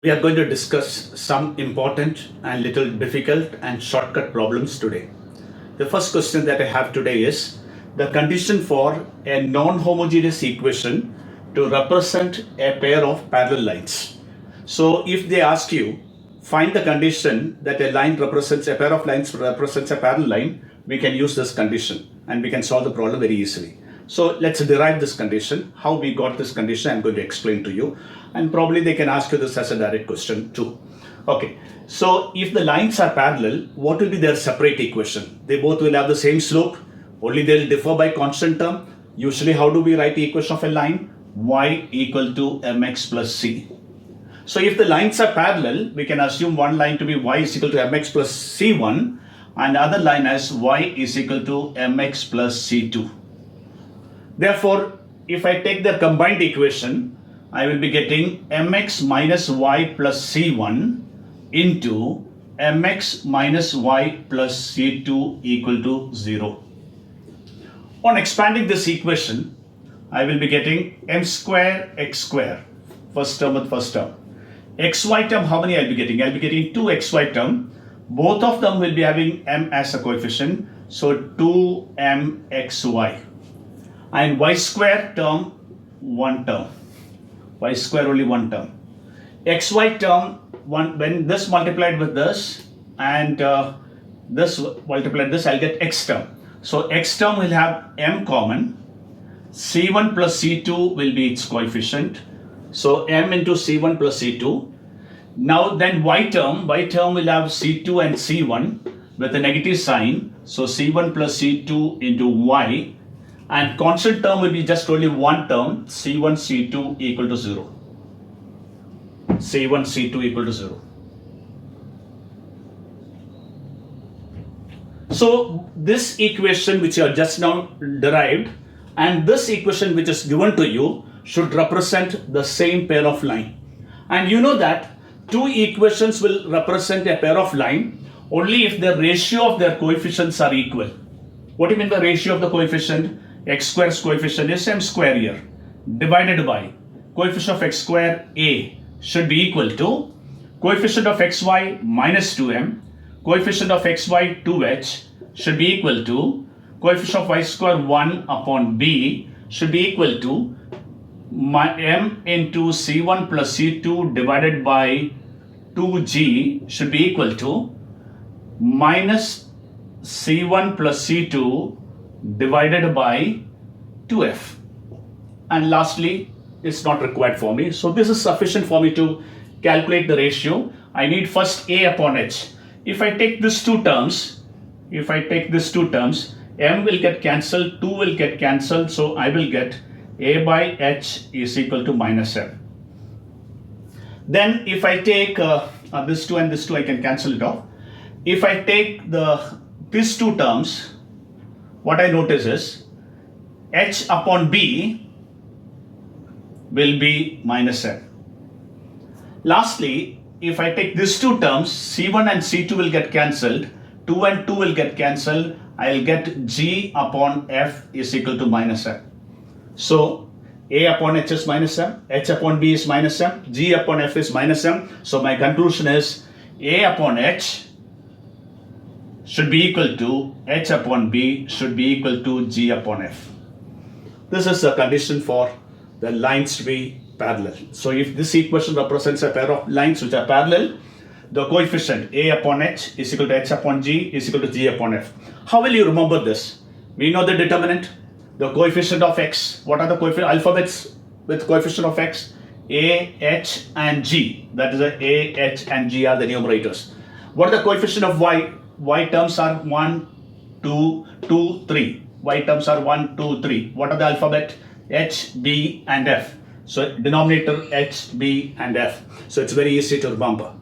We are going to discuss some important and little difficult and shortcut problems today. The first question that I have today is the condition for a non-homogeneous equation to represent a pair of parallel lines. So if they ask you, find the condition that a line represents a pair of lines represents a parallel line, we can use this condition and we can solve the problem very easily. So let's derive this condition. How we got this condition, I'm going to explain to you. And probably they can ask you this as a direct question too. Okay, so if the lines are parallel, what will be their separate equation? They both will have the same slope, only they'll differ by constant term. Usually, how do we write the equation of a line? Y equal to mx plus c. So if the lines are parallel, we can assume one line to be y is equal to mx plus c1 and the other line as y is equal to mx plus c2. Therefore, if I take the combined equation, I will be getting mx minus y plus c1 into mx minus y plus c2 equal to 0. On expanding this equation, I will be getting m square x square, first term with first term. Xy term, how many I'll be getting? I'll be getting 2 xy term. Both of them will be having m as a coefficient, so 2mxy. And y square term, one term. Y square only one term. Xy term, when this multiplied with this and this multiplied this, I'll get x term. So x term will have m common. C1 plus C2 will be its coefficient. So m into C1 plus C2. Now then y term will have C2 and C1 with a negative sign. So C1 plus C2 into y. And constant term will be just only one term, C1, C2 equal to 0. C1, C2 equal to 0. So this equation which you have just now derived and this equation which is given to you should represent the same pair of line. And you know that two equations will represent a pair of line only if the ratio of their coefficients are equal. What do you mean by ratio of the coefficient? X square's coefficient is m square here divided by coefficient of x square a should be equal to coefficient of xy minus 2m, coefficient of xy 2h should be equal to coefficient of y square 1 upon b should be equal to m into c1 plus c2 divided by 2g should be equal to minus c1 plus c2 divided by 2f. And lastly, it's not required for me. So this is sufficient for me to calculate the ratio. I need first a upon h. If I take these two terms, m will get cancelled, 2 will get cancelled. So I will get a by h is equal to minus m. Then if I take this 2 and this 2, I can cancel it off. If I take these two terms, what I notice is h upon b will be minus m. Lastly, if I take these two terms, c1 and c2 will get cancelled, 2 and 2 will get cancelled, I'll get g upon f is equal to minus m. So a upon h is minus m, h upon b is minus m, g upon f is minus m. So my conclusion is a upon h should be equal to h upon b should be equal to g upon f. This is the condition for the lines to be parallel. So if this equation represents a pair of lines which are parallel, the coefficient a upon h is equal to h upon g is equal to g upon f. How will you remember this? We know the determinant, the coefficient of x. What are the alphabets with coefficient of x? A, h and g. That is a, h and g are the numerators. What are the coefficient of y? Y terms are 1, 2, 2, 3. Y terms are 1, 2, 3. What are the alphabet? H, B and F. So denominator H, B and F. So it's very easy to remember.